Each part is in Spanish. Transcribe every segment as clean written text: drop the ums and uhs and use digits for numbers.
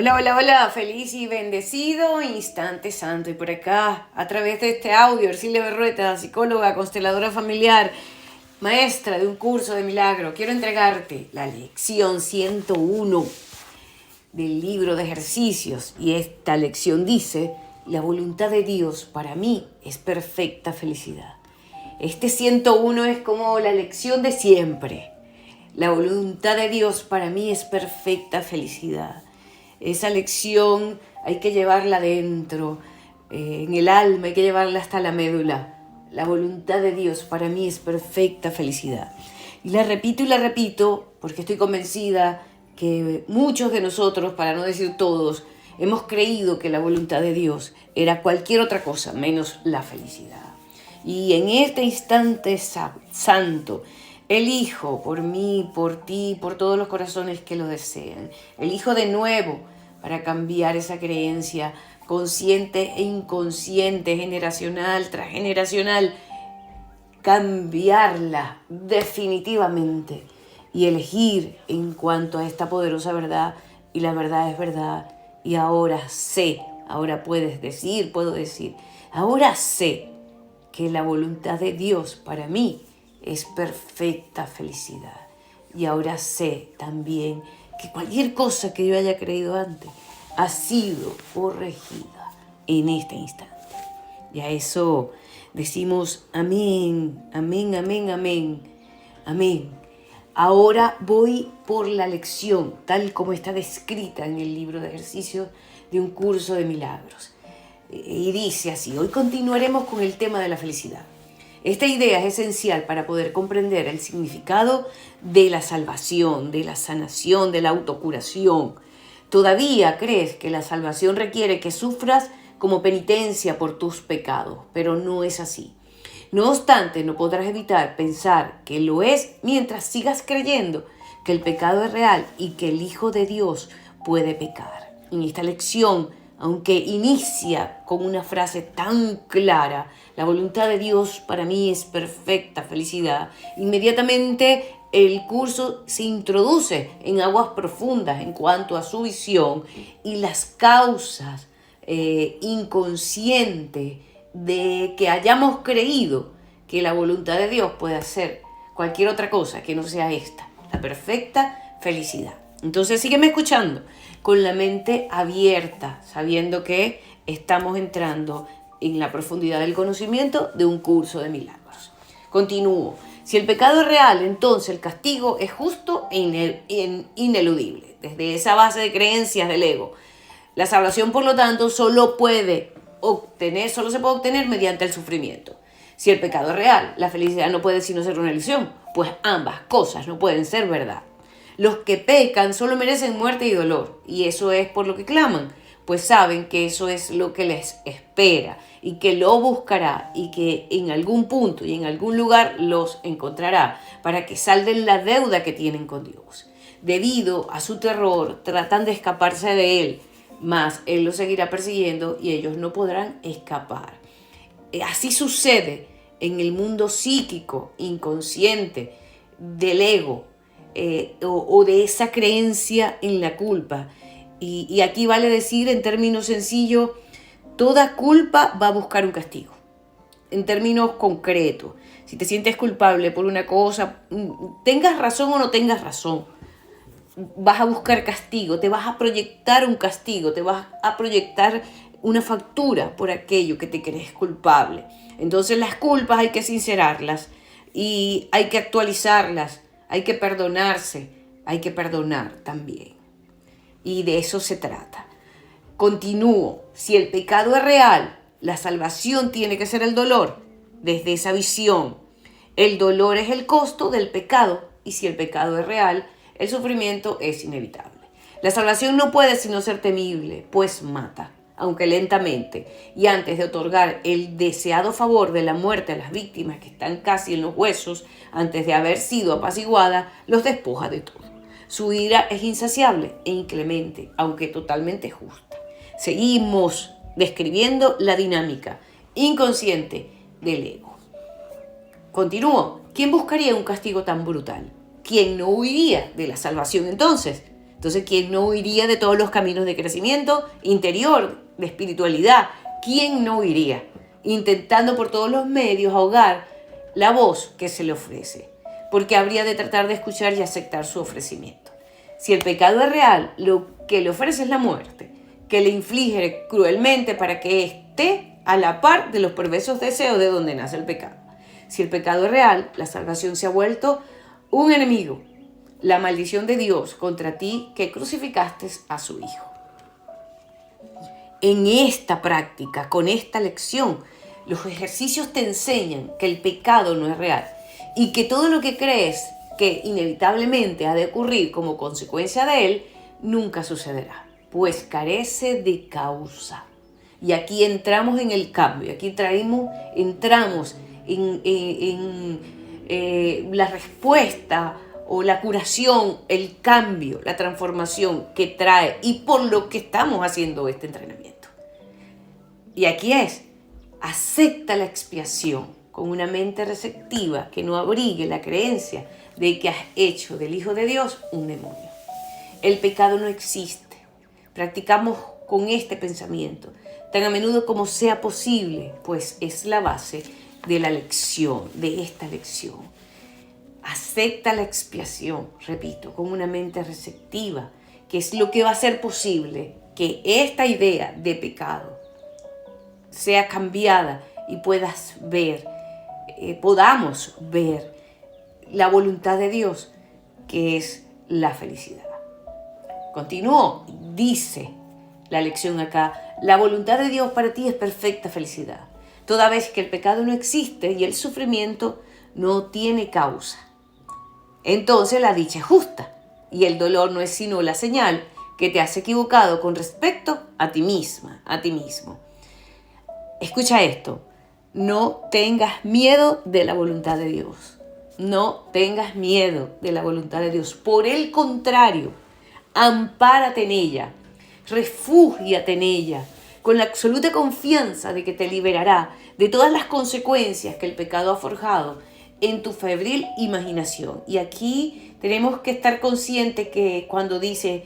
Hola, hola, hola, feliz y bendecido instante santo. Y por acá, a través de este audio, Ercilia Berrueta, psicóloga, consteladora familiar, maestra de un curso de milagro, quiero entregarte la lección 101 del libro de ejercicios. Y esta lección dice: la voluntad de Dios para mí es perfecta felicidad. Este 101 es como la lección de siempre. La voluntad de Dios para mí es perfecta felicidad. Esa lección hay que llevarla dentro, en el alma, hay que llevarla hasta la médula. La voluntad de Dios para mí es perfecta felicidad. Y la repito porque estoy convencida que muchos de nosotros, para no decir todos, hemos creído que la voluntad de Dios era cualquier otra cosa menos la felicidad. Y en este instante santo, elijo por mí, por ti, por todos los corazones que lo desean. Elijo de nuevo para cambiar esa creencia consciente e inconsciente, generacional tras generacional, cambiarla definitivamente y elegir en cuanto a esta poderosa verdad. Y la verdad es verdad. Y ahora sé, ahora puedo decir, ahora sé que la voluntad de Dios para mí es perfecta felicidad. Y ahora sé también que cualquier cosa que yo haya creído antes ha sido corregida en este instante. Y a eso decimos amén, amén, amén, amén, amén. Ahora voy por la lección, tal como está descrita en el libro de ejercicios de un curso de milagros. Y dice así: hoy continuaremos con el tema de la felicidad. Esta idea es esencial para poder comprender el significado de la salvación, de la sanación, de la autocuración. ¿Todavía crees que la salvación requiere que sufras como penitencia por tus pecados? Pero no es así. No obstante, no podrás evitar pensar que lo es mientras sigas creyendo que el pecado es real y que el Hijo de Dios puede pecar. En esta lección, aunque inicia con una frase tan clara, la voluntad de Dios para mí es perfecta felicidad, inmediatamente el curso se introduce en aguas profundas en cuanto a su visión y las causas inconscientes de que hayamos creído que la voluntad de Dios puede hacer cualquier otra cosa que no sea esta, la perfecta felicidad. Entonces sígueme escuchando con la mente abierta, sabiendo que estamos entrando en la profundidad del conocimiento de un curso de milagros. Continúo. Si el pecado es real, entonces el castigo es justo e ineludible. Desde esa base de creencias del ego, la salvación, por lo tanto, solo se puede obtener mediante el sufrimiento. Si el pecado es real, la felicidad no puede sino ser una ilusión, pues ambas cosas no pueden ser verdad. Los que pecan solo merecen muerte y dolor, y eso es por lo que claman, pues saben que eso es lo que les espera y que lo buscará y que en algún punto y en algún lugar los encontrará para que salden la deuda que tienen con Dios. Debido a su terror, tratan de escaparse de él, mas él los seguirá persiguiendo y ellos no podrán escapar. Así sucede en el mundo psíquico, inconsciente, del ego, o de esa creencia en la culpa. Y aquí vale decir en términos sencillos, toda culpa va a buscar un castigo. En términos concretos, si te sientes culpable por una cosa, tengas razón o no tengas razón, vas a buscar castigo, te vas a proyectar un castigo, te vas a proyectar una factura por aquello que te crees culpable. Entonces las culpas hay que sincerarlas y hay que actualizarlas, hay que perdonarse, hay que perdonar también. Y de eso se trata. Continúo. Si el pecado es real, la salvación tiene que ser el dolor. Desde esa visión, el dolor es el costo del pecado, y si el pecado es real, el sufrimiento es inevitable. La salvación no puede sino ser temible, pues mata, aunque lentamente, y antes de otorgar el deseado favor de la muerte a las víctimas que están casi en los huesos, antes de haber sido apaciguada, los despoja de todo. Su ira es insaciable e inclemente, aunque totalmente justa. Seguimos describiendo la dinámica inconsciente del ego. Continúo. ¿Quién buscaría un castigo tan brutal? ¿Quién no huiría de la salvación entonces? Entonces, ¿quién no huiría de todos los caminos de crecimiento interior, de espiritualidad? ¿Quién no huiría? Intentando por todos los medios ahogar la voz que se le ofrece, porque habría de tratar de escuchar y aceptar su ofrecimiento. Si el pecado es real, lo que le ofrece es la muerte, que le inflige cruelmente para que esté a la par de los perversos deseos de donde nace el pecado. Si el pecado es real, la salvación se ha vuelto un enemigo, la maldición de Dios contra ti que crucificaste a su Hijo. En esta práctica, con esta lección, los ejercicios te enseñan que el pecado no es real y que todo lo que crees que inevitablemente ha de ocurrir como consecuencia de él, nunca sucederá, pues carece de causa. Y aquí entramos en el cambio, aquí entramos en la respuesta o la curación, el cambio, la transformación que trae y por lo que estamos haciendo este entrenamiento. Y aquí es, acepta la expiación con una mente receptiva que no abrigue la creencia de que has hecho del Hijo de Dios un demonio. El pecado no existe. Practicamos con este pensamiento tan a menudo como sea posible, pues es la base de la lección, de esta lección. Acepta la expiación, repito, con una mente receptiva, que es lo que va a hacer posible que esta idea de pecado sea cambiada y podamos ver la voluntad de Dios, que es la felicidad. Continúo, dice la lección acá, la voluntad de Dios para ti es perfecta felicidad, toda vez que el pecado no existe y el sufrimiento no tiene causa. Entonces la dicha es justa y el dolor no es sino la señal que te has equivocado con respecto a ti misma, a ti mismo. Escucha esto, no tengas miedo de la voluntad de Dios. No tengas miedo de la voluntad de Dios. Por el contrario, ampárate en ella, refúgiate en ella, con la absoluta confianza de que te liberará de todas las consecuencias que el pecado ha forjado en tu febril imaginación. Y aquí tenemos que estar conscientes que cuando dice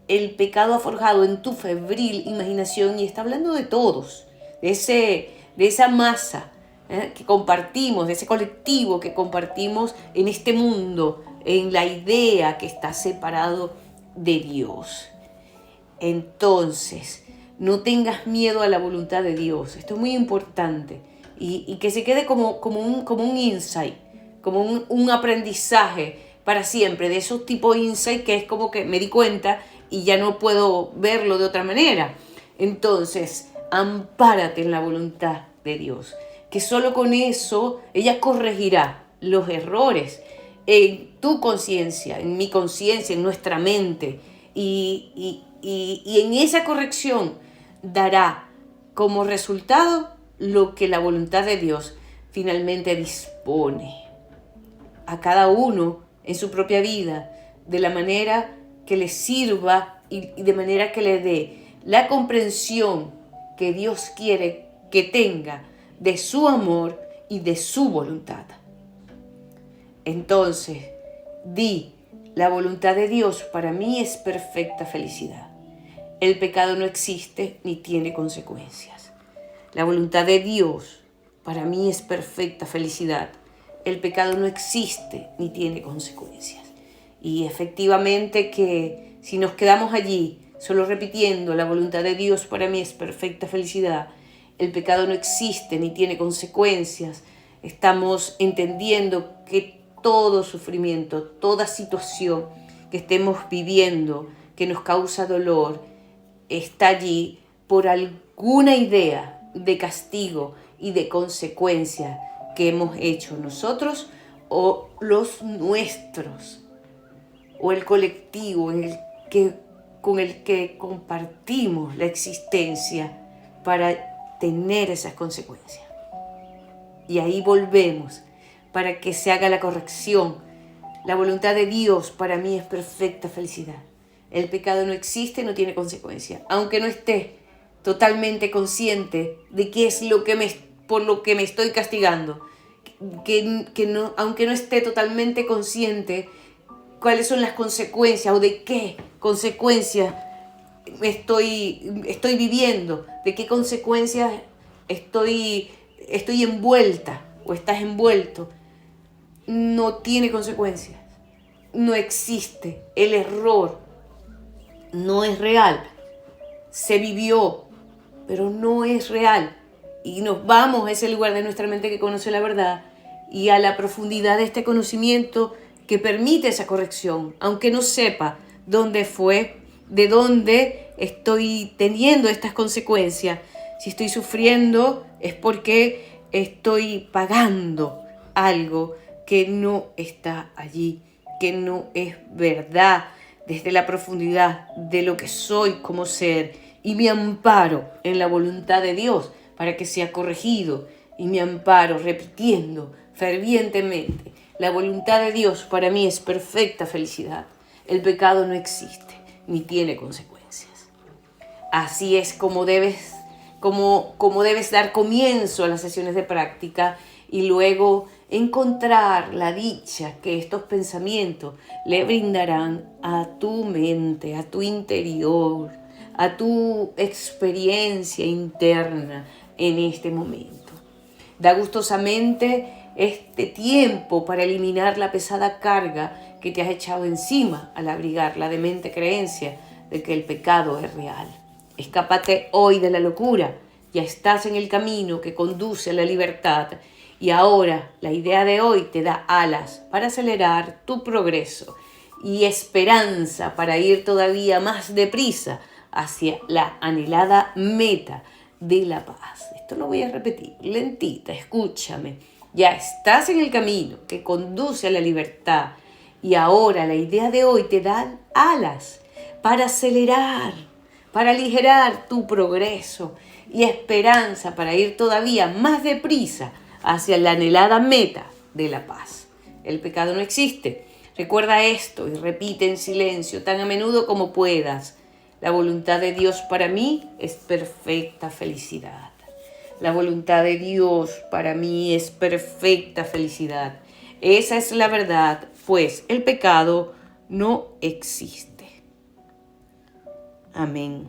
el pecado ha forjado en tu febril imaginación, y está hablando de todos, de esa masa que compartimos, de ese colectivo que compartimos en este mundo, en la idea que está separado de Dios. Entonces, no tengas miedo a la voluntad de Dios. Esto es muy importante y que se quede como un insight, como un aprendizaje para siempre, de esos tipos de insight que es como que me di cuenta y ya no puedo verlo de otra manera. Entonces, ampárate en la voluntad de Dios, que solo con eso ella corregirá los errores en tu conciencia, en mi conciencia, en nuestra mente, y en esa corrección dará como resultado lo que la voluntad de Dios finalmente dispone a cada uno en su propia vida, de la manera que le sirva y de manera que le dé la comprensión que Dios quiere que tenga de su amor y de su voluntad. Entonces, la voluntad de Dios para mí es perfecta felicidad. El pecado no existe ni tiene consecuencias. La voluntad de Dios para mí es perfecta felicidad. El pecado no existe ni tiene consecuencias. Y efectivamente que si nos quedamos allí solo repitiendo la voluntad de Dios para mí es perfecta felicidad, el pecado no existe ni tiene consecuencias, estamos entendiendo que todo sufrimiento, toda situación que estemos viviendo que nos causa dolor, está allí por alguna idea de castigo y de consecuencia que hemos hecho nosotros o los nuestros, o el colectivo con el que compartimos la existencia para tener esas consecuencias. Y ahí volvemos para que se haga la corrección. La voluntad de Dios para mí es perfecta felicidad. El pecado no existe, no tiene consecuencia. Aunque no esté totalmente consciente de qué es por lo que me estoy castigando, aunque no esté totalmente consciente cuáles son las consecuencias o de qué consecuencias estoy viviendo, de qué consecuencias estoy envuelta o estás envuelto, no tiene consecuencias. No existe. El error no es real. Se vivió, pero no es real. Y nos vamos a ese lugar de nuestra mente que conoce la verdad y a la profundidad de este conocimiento que permite esa corrección, aunque no sepa dónde fue, de dónde estoy teniendo estas consecuencias. Si estoy sufriendo es porque estoy pagando algo que no está allí, que no es verdad desde la profundidad de lo que soy como ser, y me amparo en la voluntad de Dios para que sea corregido, y me amparo repitiendo fervientemente: la voluntad de Dios para mí es perfecta felicidad. El pecado no existe ni tiene consecuencias. Así es como debes dar comienzo a las sesiones de práctica y luego encontrar la dicha que estos pensamientos le brindarán a tu mente, a tu interior, a tu experiencia interna en este momento. Da gustosamente este tiempo para eliminar la pesada carga que te has echado encima al abrigar la demente creencia de que el pecado es real. Escápate hoy de la locura. Ya estás en el camino que conduce a la libertad y ahora la idea de hoy te da alas para acelerar tu progreso y esperanza para ir todavía más deprisa hacia la anhelada meta de la paz. Esto lo voy a repetir lentita, escúchame. Ya estás en el camino que conduce a la libertad y ahora la idea de hoy te da alas para acelerar, para aligerar tu progreso y esperanza para ir todavía más deprisa hacia la anhelada meta de la paz. El pecado no existe. Recuerda esto y repite en silencio tan a menudo como puedas: la voluntad de Dios para mí es perfecta felicidad. La voluntad de Dios para mí es perfecta felicidad. Esa es la verdad, pues el pecado no existe. Amén.